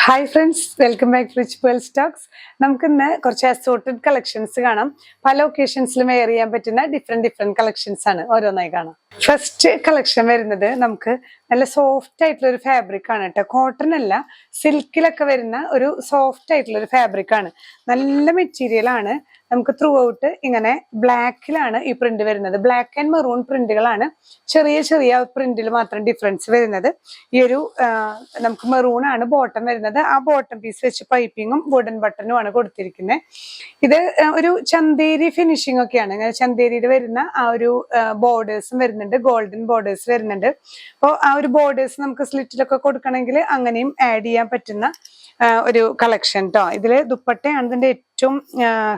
Hi friends, welcome back to rich pearl stocks. നമുക്കിന്ന് കുറച്ച് assorted collections കാണാം. പല ഒക്കേഷൻസിലും വെയർ ചെയ്യാൻ പറ്റുന്ന ഡിഫറെന്റ് കളക്ഷൻസ് ആണ് ഓരോന്നായി കാണാം. ഫസ്റ്റ് കളക്ഷൻ വരുന്നത് നമുക്ക് നല്ല സോഫ്റ്റ് ആയിട്ടുള്ള ഒരു ഫാബ്രിക് ആണ് കേട്ടോ. കോട്ടൺ അല്ല, സിൽക്കിലൊക്കെ വരുന്ന ഒരു സോഫ്റ്റ് ആയിട്ടുള്ള ഒരു ഫാബ്രിക് ആണ്. നല്ല മെറ്റീരിയൽ ആണ്. നമുക്ക് ത്രൂ ഔട്ട് ഇങ്ങനെ ബ്ലാക്കിലാണ് ഈ പ്രിന്റ് വരുന്നത്. ബ്ലാക്ക് ആൻഡ് മെറൂൺ പ്രിന്റുകളാണ്. ചെറിയ ചെറിയ പ്രിന്റിൽ മാത്രം ഡിഫറൻസ് വരുന്നത്. ഈ ഒരു നമുക്ക് മെറൂൺ ആണ് ബോട്ടം വരുന്നത്. ആ ബോട്ടം പീസ് വെച്ച് പൈപ്പിങ്ങും വുഡൻ ബട്ടണും ആണ് കൊടുത്തിരിക്കുന്നത്. ഇത് ഒരു ചന്തേരി ഫിനിഷിംഗ് ഒക്കെയാണ്. ഇങ്ങനെ ചന്തേരിയിൽ വരുന്ന ആ ഒരു ബോർഡേഴ്സും വരുന്നുണ്ട്, ഗോൾഡൻ ബോർഡേഴ്സ് വരുന്നുണ്ട്. അപ്പോൾ ആ ഒരു ബോർഡേഴ്സ് നമുക്ക് സ്ലിറ്റിലൊക്കെ കൊടുക്കണമെങ്കിൽ അങ്ങനെയും ആഡ് ചെയ്യാൻ പറ്റുന്ന ഒരു കളക്ഷൻ ട്ടോ. ഇതില് ദുപ്പട്ടയാണ് ഇതിന്റെ ഏറ്റവും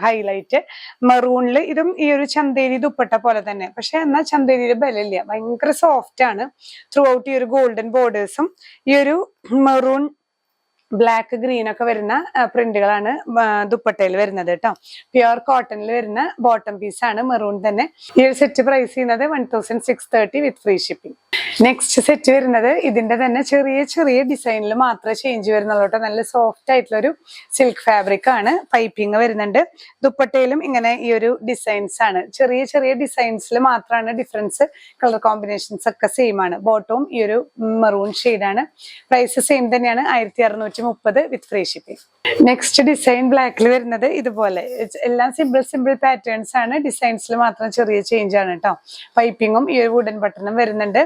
ഹൈലൈറ്റ്. മെറൂണില് ഇതും ഈ ഒരു ചന്തേരി ദുപ്പട്ട പോലെ തന്നെ, പക്ഷെ എന്നാൽ ചന്തേരിയുടെ ബലമില്ല, ഭയങ്കര സോഫ്റ്റ് ആണ്. ത്രൂ ഔട്ട് ഈ ഒരു ഗോൾഡൻ ബോർഡേഴ്സും ഈ ഒരു മെറൂൺ ബ്ലാക്ക് ഗ്രീൻ ഒക്കെ വരുന്ന പ്രിന്റുകളാണ് ദുപ്പട്ടയിൽ വരുന്നത് കേട്ടോ. പ്യുർ കോട്ടണിൽ വരുന്ന ബോട്ടം പീസ് ആണ്, മെറൂൺ തന്നെ. ഈ ഒരു സെറ്റ് പ്രൈസ് ചെയ്യുന്നത് 1630 with free shipping. Next set വരുന്നത് ഇതിന്റെ തന്നെ ചെറിയ ചെറിയ ഡിസൈനിൽ മാത്രമേ ചേഞ്ച് വരുന്നുള്ളൂ കേട്ടോ. നല്ല സോഫ്റ്റ് ആയിട്ടുള്ള ഒരു സിൽക്ക് ഫാബ്രിക് ആണ്. പൈപ്പിംഗ് വരുന്നുണ്ട്. ദുപ്പട്ടയിലും ഇങ്ങനെ ഈ ഒരു ഡിസൈൻസ് ആണ്. ചെറിയ ചെറിയ ഡിസൈൻസിൽ മാത്രമാണ് ഡിഫറൻസ്. കളർ കോമ്പിനേഷൻസ് ഒക്കെ സെയിം ആണ്. ബോട്ടവും ഈ ഒരു മെറൂൺ ഷെയ്ഡാണ്. പ്രൈസ് സെയിം തന്നെയാണ്, 1630 with free shipping. Next design ബ്ലാക്കിൽ വരുന്നത് ഇതുപോലെ എല്ലാം സിമ്പിൾ പാറ്റേൺസ് ആണ്. ഡിസൈൻസിൽ മാത്രം ചെറിയ ചേഞ്ച് ആണ് കേട്ടോ. പൈപ്പിങ്ങും ഈ ഒരു വുഡൻ ബട്ടണും വരുന്നുണ്ട്.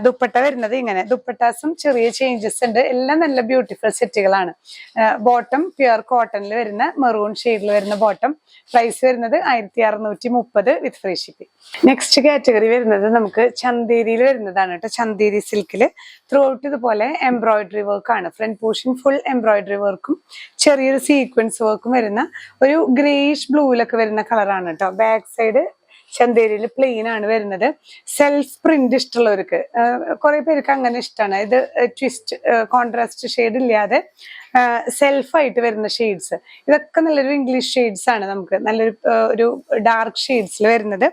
ദുപ്പട്ട വരുന്നത് ഇങ്ങനെ. ദുപ്പട്ടാസും ചെറിയ ചേഞ്ചസ് ഉണ്ട്. എല്ലാം നല്ല ബ്യൂട്ടിഫുൾ സെറ്റുകളാണ്. ബോട്ടം പ്യുർ കോട്ടണിൽ വരുന്ന മെറൂൺ ഷെയ്ഡിൽ വരുന്ന ബോട്ടം. പ്രൈസ് വരുന്നത് 1630 with free shipping. Next category വരുന്നത് നമുക്ക് ചന്തേരിയിൽ വരുന്നതാണ് കേട്ടോ. ചന്തേരി സിൽക്കിൽ ത്രൂ ഔട്ട് ഇതുപോലെ എംബ്രോയിഡറി വർക്ക് ആണ്. ഫ്രണ്ട് പോർഷൻ ഫുൾ എംബ്രോയിഡറി വർക്കും ചെറിയൊരു സീക്വൻസ് വർക്കും വരുന്ന ഒരു ഗ്രേഷ് ബ്ലൂവിലൊക്കെ വരുന്ന കളറാണ് കേട്ടോ. ബാക്ക് സൈഡ് ചന്തേരിയിൽ പ്ലെയിൻ ആണ് വരുന്നത്. സെൽഫ് പ്രിന്റ് ഇഷ്ടമുള്ളവർക്ക്, കുറെ പേർക്ക് അങ്ങനെ ഇഷ്ടമാണ്. ഇത് ട്വിസ്റ്റ് കോൺട്രാസ്റ്റ് ഷെയ്ഡ് ഇല്ലാതെ സെൽഫായിട്ട് വരുന്ന ഷെയ്ഡ്സ്. ഇതൊക്കെ നല്ലൊരു ഇംഗ്ലീഷ് ഷെയ്ഡ്സ് ആണ്. നമുക്ക് നല്ലൊരു ഒരു ഡാർക്ക് ഷെയ്ഡ്സിൽ വരുന്നത്.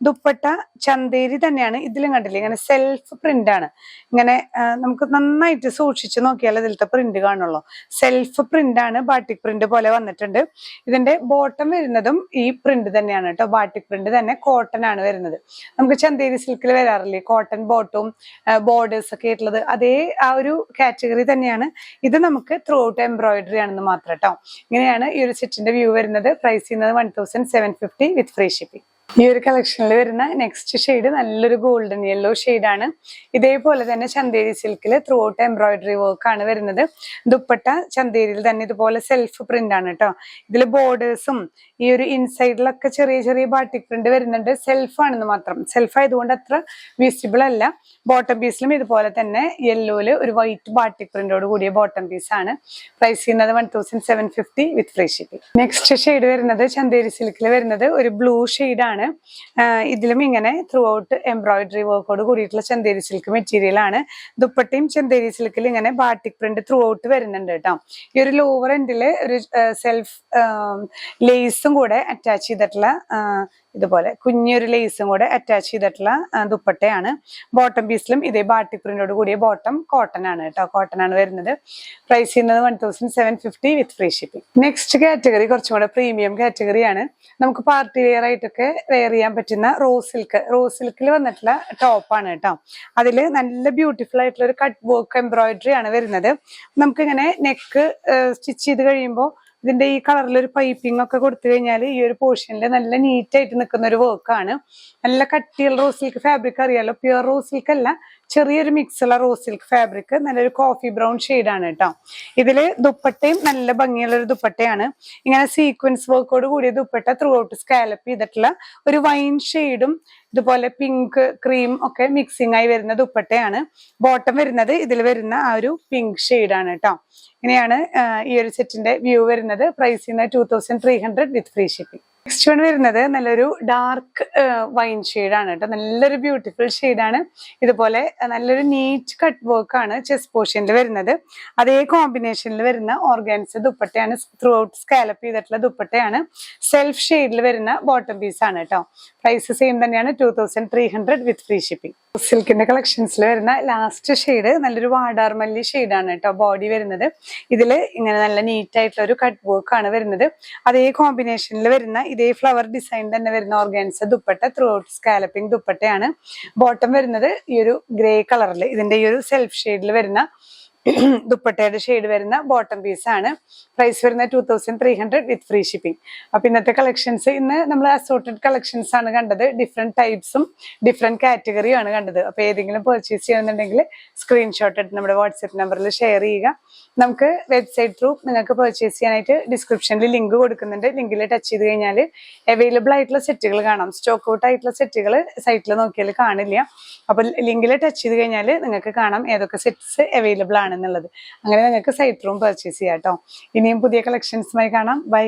ദുപ്പട്ട ചന്തേരി തന്നെയാണ്. ഇതിലും കണ്ടില്ലേ ഇങ്ങനെ സെൽഫ് പ്രിന്റ് ആണ്. ഇങ്ങനെ നമുക്ക് നന്നായിട്ട് സൂക്ഷിച്ച് നോക്കിയാൽ ഇതിലത്തെ പ്രിന്റ് കാണുള്ളൂ. സെൽഫ് പ്രിന്റ് ആണ്. ബാട്ടിക് പ്രിന്റ് പോലെ വന്നിട്ടുണ്ട്. ഇതിന്റെ ബോട്ടം വരുന്നതും ഈ പ്രിന്റ് തന്നെയാണ് കേട്ടോ. ബാട്ടിക് പ്രിന്റ് തന്നെ, കോട്ടൺ ആണ് വരുന്നത്. നമുക്ക് ചന്തേരി സിൽക്കിൽ വരാറില്ലേ കോട്ടൺ ബോട്ടവും ബോർഡേഴ്സ് ഒക്കെ ആയിട്ടുള്ളത്, അതേ ആ ഒരു കാറ്റഗറി തന്നെയാണ്. ഇത് നമുക്ക് ത്രൂ എംബ്രോയിഡറി ആണെന്ന് മാത്രം കേട്ടോ. ഇങ്ങനെയാണ് ഈ ഒരു സെറ്റിന്റെ വ്യൂ വരുന്നത്. പ്രൈസ് ചെയ്യുന്നത് 1750 വിത്ത് ഫ്രീ ഷിപ്പിംഗ്. ഈ ഒരു കളക്ഷനിൽ വരുന്ന നെക്സ്റ്റ് ഷെയ്ഡ് നല്ലൊരു ഗോൾഡൻ യെല്ലോ ഷെയ്ഡാണ്. ഇതേപോലെ തന്നെ ചന്തേരി സിൽക്കിൽ ത്രൂ ഔട്ട് എംബ്രോയിഡറി വർക്ക് ആണ് വരുന്നത്. ദുപ്പട്ട ചന്തേരിയിൽ തന്നെ ഇതുപോലെ സെൽഫ് പ്രിന്റ് ആണ് കേട്ടോ. ഇതിൽ ബോർഡേഴ്സും ഈ ഒരു ഇൻസൈഡിലൊക്കെ ചെറിയ ചെറിയ ബാട്ടിക് പ്രിന്റ് വരുന്നുണ്ട്. സെൽഫ് ആണെന്ന് മാത്രം. സെൽഫ് ആയതുകൊണ്ട് അത്ര വിസിബിൾ അല്ല. ബോട്ടം പീസിലും ഇതുപോലെ തന്നെ യെല്ലോയില് ഒരു വൈറ്റ് ബാട്ടിക് പ്രിന്റോട് കൂടിയ ബോട്ടം പീസ് ആണ്. പ്രൈസ് ചെയ്യുന്നത് 1750 വിത്ത് ഫ്രീ ഷിപ്പിംഗ്. നെക്സ്റ്റ് ഷെയ്ഡ് വരുന്നത് ചന്തേരി സിൽക്കിൽ വരുന്നത് ഒരു ബ്ലൂ ഷെയ്ഡാണ്. ഇതിലും ഇങ്ങനെ ത്രൂ ഔട്ട് എംബ്രോയിഡറി വർക്കോട് കൂടിയിട്ടുള്ള ചന്തേരി സിൽക്ക് മെറ്റീരിയൽ ആണ്. ദുപ്പട്ടയും ചന്തേരി സിൽക്കിൽ ഇങ്ങനെ ബാട്ടിക് പ്രിന്റ് ത്രൂ ഔട്ട് വരുന്നുണ്ട് കേട്ടോ. ഈ ഒരു ലോവർ എൻഡില് ഒരു സെൽഫ് ലേസും കൂടെ അറ്റാച്ച് ചെയ്തിട്ടുള്ള ഇതുപോലെ കുഞ്ഞൊരു ലേസും കൂടെ അറ്റാച്ച് ചെയ്തിട്ടുള്ള ദുപ്പട്ടയാണ്. ബോട്ടം പീസിലും ഇതേ ബാട്ടിക് പ്രിന്റോട് കൂടിയ ബോട്ടം കോട്ടൺ ആണ് കേട്ടോ. കോട്ടൺ ആണ് വരുന്നത്. പ്രൈസ് ചെയ്യുന്നത് 1750 വിത്ത് ഫ്രീ ഷിപ്പിംഗ്. നെക്സ്റ്റ് കാറ്റഗറി കുറച്ചും കൂടെ പ്രീമിയം കാറ്റഗറിയാണ്. നമുക്ക് പാർട്ടി വെയർ ആയിട്ടൊക്കെ വെയർ ചെയ്യാൻ പറ്റുന്ന റോസ് സിൽക്കിൽ വന്നിട്ടുള്ള ടോപ്പാണ് കേട്ടോ. അതില് നല്ല ബ്യൂട്ടിഫുൾ ആയിട്ടുള്ള ഒരു കട്ട് വർക്ക് എംബ്രോയിഡറി ആണ് വരുന്നത്. നമുക്കിങ്ങനെ നെക്ക് സ്റ്റിച്ച് ചെയ്ത് കഴിയുമ്പോൾ ഇതിന്റെ ഈ കളറിൽ ഒരു പൈപ്പിംഗ് ഒക്കെ കൊടുത്തു കഴിഞ്ഞാൽ ഈ ഒരു പോർഷനിൽ നല്ല നീറ്റ് ആയിട്ട് നിൽക്കുന്ന ഒരു വർക്കാണ്. നല്ല കട്ടിയുള്ള റോസ് സിൽക്ക് ഫാബ്രിക് അറിയാലോ. പ്യുർ റോസ് സിൽക്ക് അല്ല, ചെറിയൊരു മിക്സ് ഉള്ള റോസ് സിൽക്ക് ഫാബ്രിക്. നല്ലൊരു കോഫി ബ്രൗൺ ഷെയ്ഡാണ് കേട്ടോ. ഇതില് ദുപ്പട്ടയും നല്ല ഭംഗിയുള്ള ഒരു ദുപ്പട്ടയാണ്. ഇങ്ങനെ സീക്വൻസ് വർക്കോട് കൂടിയ ദുപ്പട്ട ത്രൂ ഔട്ട് സ്കാലപ്പ് ചെയ്തിട്ടുള്ള ഒരു വൈൻ ഷെയ്ഡും ഇതുപോലെ പിങ്ക് ക്രീം ഒക്കെ മിക്സിംഗ് ആയി വരുന്ന ദുപ്പട്ടയാണ്. ബോട്ടം വരുന്നത് ഇതിൽ വരുന്ന ആ ഒരു പിങ്ക് ഷെയ്ഡാണ് കേട്ടോ. ഇങ്ങനെയാണ് ഈ ഒരു സെറ്റിന്റെ വ്യൂ വരുന്നത്. പ്രൈസ് ചെയ്യുന്നത് 2300 വിത്ത് ഫ്രീ ഷിപ്പിംഗ്. നെക്സ്റ്റ് വൺ വരുന്നത് നല്ലൊരു ഡാർക്ക് വൈൻ ഷെയ്ഡാണ് കേട്ടോ. നല്ലൊരു ബ്യൂട്ടിഫുൾ ഷെയ്ഡാണ്. ഇതുപോലെ നല്ലൊരു നീറ്റ് കട്ട് വർക്ക് ആണ് ചെസ്റ്റ് പോർഷനിൽ വരുന്നത്. അതേ കോമ്പിനേഷനിൽ വരുന്ന ഓർഗാൻസ ദുപ്പട്ടയാണ്. ത്രൂ ഔട്ട് സ്കാലപ്പ് ചെയ്തിട്ടുള്ള ദുപ്പട്ടയാണ്. സെൽഫ് ഷെയ്ഡിൽ വരുന്ന ബോട്ടം പീസ് ആണ് കേട്ടോ. പ്രൈസ് സെയിം തന്നെയാണ്, 2300 വിത്ത് ഫ്രീ ഷിപ്പിംഗ്. സിൽക്കിന്റെ കളക്ഷൻസിൽ വരുന്ന ലാസ്റ്റ് ഷെയ്ഡ് നല്ലൊരു വാടാർമല്ലി ഷെയ്ഡാണ് കേട്ടോ ബോഡി വരുന്നത്. ഇതിൽ ഇങ്ങനെ നല്ല നീറ്റ് ആയിട്ടുള്ള ഒരു കട്ട് വർക്ക് ആണ് വരുന്നത്. അതേ കോമ്പിനേഷനിൽ വരുന്ന ഇതേ ഫ്ലവർ ഡിസൈൻ തന്നെ വരുന്ന organza dupatta, through out scalloping ദുപ്പട്ടയാണ്. ബോട്ടം വരുന്നത് ഈ ഒരു ഗ്രേ കളറിൽ ഇതിന്റെ ഈ ഒരു സെൽഫ് ഷെയ്ഡിൽ വരുന്ന ദുപ്പട്ടയുടെ ഷെയ്ഡ് വരുന്ന ബോട്ടം പീസ് ആണ്. പ്രൈസ് വരുന്നത് 2300 വിത്ത് ഫ്രീ ഷിപ്പിംഗ്. അപ്പൊ ഇന്നത്തെ കളക്ഷൻസ്, ഇന്ന് നമ്മൾ അസോർട്ടഡ് കളക്ഷൻസ് ആണ് കണ്ടത്. ഡിഫറെന്റ് ടൈപ്സും ഡിഫറെന്റ് കാറ്റഗറിയും ആണ് കണ്ടത്. അപ്പൊ ഏതെങ്കിലും പർച്ചേസ് ചെയ്യണമെന്നുണ്ടെങ്കിൽ സ്ക്രീൻഷോട്ട് എടുത്ത് നമ്മുടെ വാട്സ്ആപ്പ് നമ്പറിൽ ഷെയർ ചെയ്യുക. നമുക്ക് വെബ്സൈറ്റ് ത്രൂ നിങ്ങൾക്ക് പർച്ചേസ് ചെയ്യാനായിട്ട് ഡിസ്ക്രിപ്ഷനിൽ ലിങ്ക് കൊടുക്കുന്നുണ്ട്. ലിങ്കിൽ ടച്ച് ചെയ്ത് കഴിഞ്ഞാൽ അവൈലബിൾ ആയിട്ടുള്ള സെറ്റുകൾ കാണാം. സ്റ്റോക്ക് ഔട്ട് ആയിട്ടുള്ള സെറ്റുകൾ സൈറ്റിൽ നോക്കിയാൽ കാണില്ല. അപ്പൊ ലിങ്കിൽ ടച്ച് ചെയ്ത് കഴിഞ്ഞാൽ നിങ്ങൾക്ക് കാണാം ഏതൊക്കെ സെറ്റ്സ് അവൈലബിൾ ആണെന്നുള്ളത്. അങ്ങനെ നിങ്ങൾക്ക് സൈറ്റ് ത്രൂ പർച്ചേസ് ചെയ്യാം കേട്ടോ. ഇനിയും പുതിയ കളക്ഷൻസുമായി കാണാം. ബൈ.